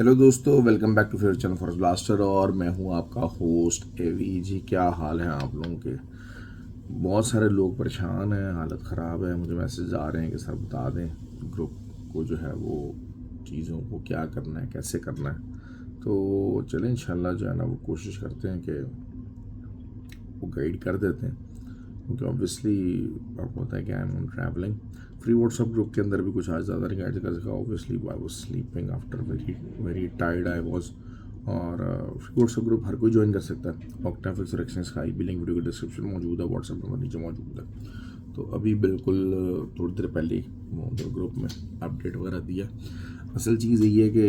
Hello दोस्तों, welcome back to fair channel for blaster. और मैं हूं आपका होस्ट एवी जी। क्या हाल है आप लोगों के? बहुत सारे लोग परेशान हैं, हालत ख़राब है। मुझे मैसेज आ रहे हैं कि सर बता दें ग्रुप को जो है वो चीज़ों को क्या करना है, कैसे करना है। तो चलें इंशाल्लाह जो है ना वो कोशिश करते हैं कि वो गाइड कर देते हैं, क्योंकि ऑब्वियसली आपको पता है कि I am travelling. Free WhatsApp group के अंदर भी कुछ आज ज़्यादा नहीं गाइड कर सका। Obviously I was sleeping after very very tired I was. और फ्री व्हाट्सअप ग्रुप हर कोई ज्वाइन कर सकता है। ऑक्टाफिक्स और एक्सचेंज का भी लिंक वीडियो के डिस्क्रिप्शन में मौजूद है, व्हाट्सअप नंबर नीचे मौजूद है। तो अभी बिल्कुल थोड़ी देर पहले ही ग्रुप में अपडेट वगैरह दिया। असल चीज़ यही है कि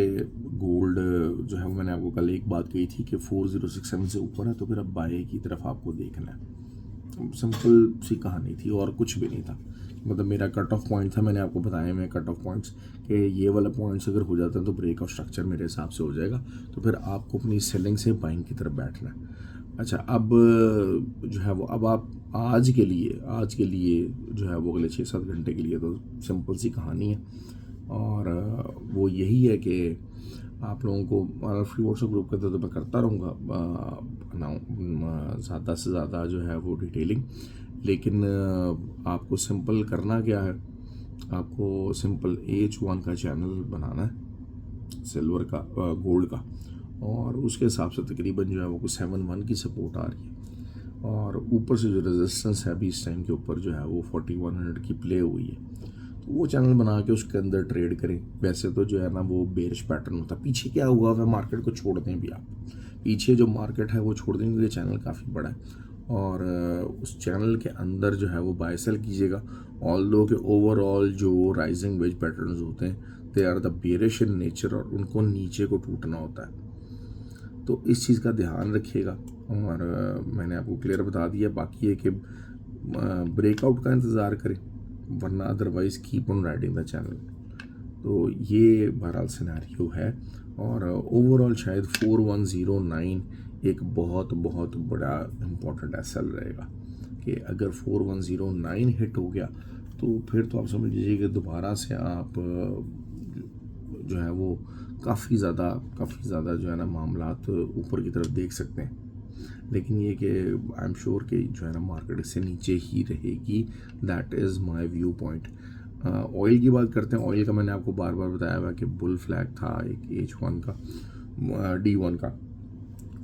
गोल्ड जो है वो मैंने आपको कल एक बात कही थी कि 4067 से ऊपर है तो फिर अब बाय की तरफ आपको देखना है। सिंपल सी कहानी थी और कुछ भी नहीं था। मतलब मेरा कट ऑफ पॉइंट था, मैंने आपको बताया मैं कट ऑफ पॉइंट्स कि ये वाला पॉइंट्स अगर हो जाता है तो ब्रेक ऑफ स्ट्रक्चर मेरे हिसाब से हो जाएगा। तो फिर आपको अपनी सेलिंग से बाइंग की तरफ बैठना है। अच्छा, अब जो है वो अब आप आज के लिए जो है वो अगले 6-7 घंटे के लिए तो सिंपल सी कहानी है। और वो यही है कि आप लोगों को फ्री व्हाट्सएप ग्रुप के अंदर तो मैं करता रहूँगा ज़्यादा से ज़्यादा जो है वो डिटेलिंग। लेकिन आपको सिंपल करना क्या है, आपको सिंपल H1 का चैनल बनाना है, सिल्वर का गोल्ड का। और उसके हिसाब से तकरीबन जो है वो कुछ 7-1 की सपोर्ट आ रही है। और ऊपर से जो रेजिस्टेंस है अभी इस टाइम के ऊपर जो है वो 4100 की प्ले हुई है। तो वो चैनल बना के उसके अंदर ट्रेड करें। वैसे तो जो है ना वो बेरिश पैटर्न होता है। पीछे क्या हुआ है मार्केट को छोड़ दें भी आप, पीछे जो मार्केट है वो छोड़ दें, क्योंकि चैनल काफ़ी बड़ा है। और उस चैनल के अंदर जो है वो बाय सेल कीजिएगा। ऑल्दो के ओवरऑल जो राइजिंग वेज पैटर्न्स होते हैं they are the bearish in nature, और उनको नीचे को टूटना होता है। तो इस चीज़ का ध्यान रखिएगा। और मैंने आपको क्लियर बता दिया। बाकी है कि ब्रेकआउट का इंतज़ार करें, वरना otherwise keep on riding the channel. तो ये बहरहाल सिनेरियो है। और ओवरऑल शायद 4109 एक बहुत बहुत बड़ा इम्पोर्टेंट एसएल रहेगा कि अगर 4109 हिट हो गया तो फिर तो आप समझ लीजिए कि दोबारा से आप जो है वो काफ़ी ज़्यादा जो है ना मामलात ऊपर की तरफ देख सकते हैं। लेकिन ये कि आई एम श्योर कि जो है ना मार्केट इससे नीचे ही रहेगी। That is my view point. Oil की बात करते हैं। ऑयल का मैंने आपको बार बार बताया हुआ कि बुल फ्लैग था एक H1 का, D1 का,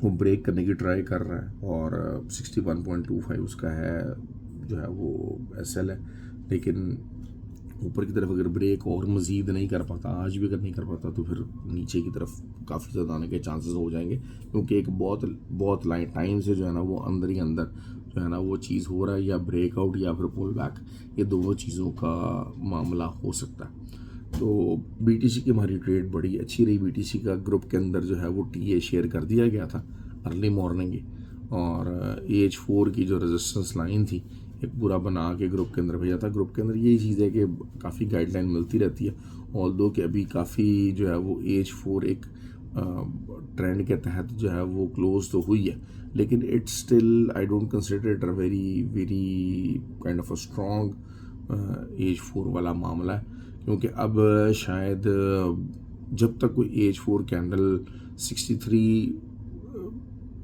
वो ब्रेक करने की ट्राई कर रहा है। और 61.25 उसका है जो है वो SL है। लेकिन ऊपर की तरफ अगर ब्रेक और मज़ीद नहीं कर पाता, आज भी अगर नहीं कर पाता, तो फिर नीचे की तरफ काफ़ी ज़्यादा आने के चांसेस हो जाएंगे। क्योंकि एक बहुत लाइन टाइम से जो है ना वो अंदर ही अंदर जो है ना वो चीज़ हो रहा है, या ब्रेकआउट या फिर पुल बैक, ये दोनों चीज़ों का मामला हो सकता है। तो BTC की हमारी ट्रेड बड़ी अच्छी रही। BTC का ग्रुप के अंदर जो है वो TA शेयर कर दिया गया था अर्ली मॉर्निंग ही। और AH4 की जो रेजिस्टेंस लाइन थी एक पूरा बना के ग्रुप के अंदर भेजा था। ग्रुप के अंदर यही चीज़ है कि काफ़ी गाइडलाइन मिलती रहती है। ऑल्दो कि अभी काफ़ी जो है वो AH4 एक ट्रेंड के तहत जो है वो क्लोज तो हुई है, लेकिन it's still I don't consider it a very very kind of a strong AH4 वाला मामला है। क्योंकि अब शायद जब तक कोई AH4 कैंडल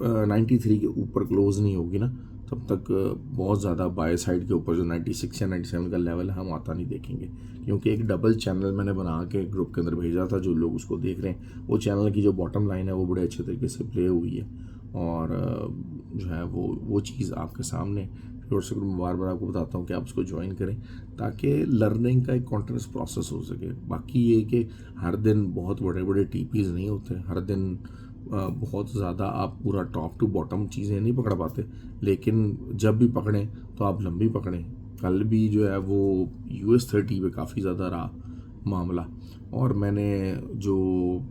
93 के ऊपर क्लोज नहीं होगी ना, तब तक बहुत ज़्यादा बाय साइड के ऊपर जो 96 या 97 का लेवल है हम आता नहीं देखेंगे। क्योंकि एक डबल चैनल मैंने बना के ग्रुप के अंदर भेजा था, जो लोग उसको देख रहे हैं वो चैनल की जो बॉटम लाइन है वो बड़े अच्छे तरीके से प्ले हुई है। और जो है वो चीज़ आपके सामने व्हाट्सएप ग्रुप में बार बार आपको बताता हूँ कि आप उसको ज्वाइन करें, ताकि लर्निंग का एक कॉन्टिन्यूस प्रोसेस हो सके। बाकी ये कि हर दिन बहुत बड़े बड़े TPs नहीं होते, हर दिन बहुत ज़्यादा आप पूरा टॉप टू बॉटम चीज़ें नहीं पकड़ पाते। लेकिन जब भी पकड़ें तो आप लंबी पकड़ें। कल भी जो है वो US30 पे काफ़ी ज़्यादा रहा मामला। और मैंने जो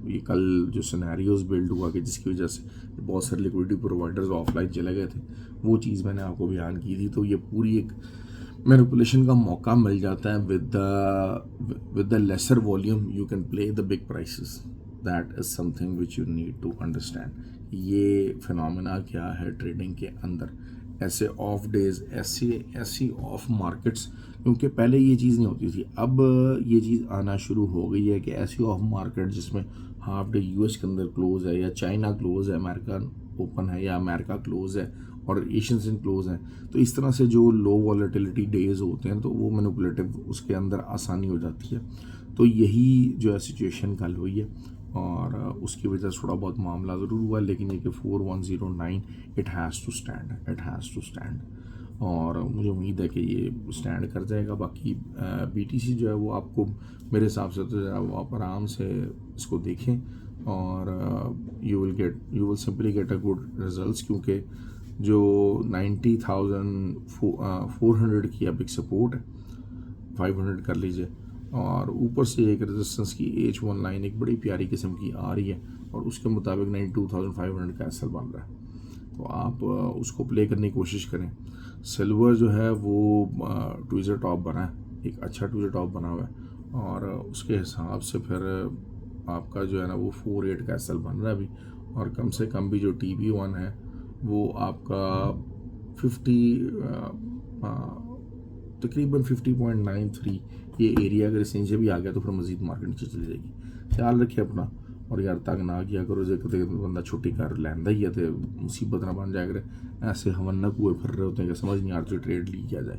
ये कल जो सिनेरियोज बिल्ड हुआ कि जिसकी वजह से बहुत सारे लिक्विडिटी प्रोवाइडर्स ऑफलाइन चले गए थे, वो चीज़ मैंने आपको बयान की थी। तो ये पूरी एक मैनिपुलेशन का मौका मिल जाता है। With the lesser volume you can play the big prices. That is something which you need to understand. ये फिनोमेना क्या है ट्रेडिंग के अंदर, ऐसे ऑफ डेज, ऐसी ऑफ मार्केट्स। क्योंकि पहले ये चीज़ नहीं होती थी, अब ये चीज़ आना शुरू हो गई है कि ऐसी ऑफ मार्केट जिसमें हाफ डे यूएस के अंदर क्लोज है, या चाइना क्लोज है, अमेरिका ओपन है, या अमेरिका क्लोज है और एशियन सिन क्लोज हैं, तो इस तरह से जो लो वॉलेटिलिटी डेज होते हैं तो वो मैनिपुलेटिव उसके अंदर आसानी हो जाती है। तो यही जो है सिचुएशन कल हुई है और उसकी वजह से थोड़ा बहुत मामला ज़रूर हुआ, लेकिन ये कि 4109 इट हैज़ टू स्टैंड और मुझे उम्मीद है कि ये स्टैंड कर जाएगा। बाकी बीटीसी जो है वो आपको मेरे हिसाब से तो वो आप आराम से इसको देखें और you will simply get a good results, क्योंकि जो 90,400 की अब एक सपोर्ट है, 500 कर लीजिए, और ऊपर से एक रेजिस्टेंस की H1 लाइन एक बड़ी प्यारी किस्म की आ रही है और उसके मुताबिक 92,500 का एसएल बन रहा है, तो आप उसको प्ले करने की कोशिश करें। सिल्वर जो है वो ट्विज़र टॉप बना है, एक अच्छा ट्विज़र टॉप बना हुआ है और उसके हिसाब से फिर आपका जो है ना वो 48 का एसएल बन रहा है अभी, और कम से कम भी जो TB1 है वो आपका 50 तकरीबन 50.93 ये एरिया अगर इस नीचे भी आ गया तो फिर मज़ीद मार्केट नीचे चली जाएगी। ख्याल रखिए अपना और यार तंग ना किया करो, जे कदे बंदा छुट्टी कर लैंदा ही है तो मुसीबत ना बन जाया करे। ऐसे हवन्नक हुए फिर रहे होते हैं कि समझ नहीं आती ट्रेड ली किया जाए।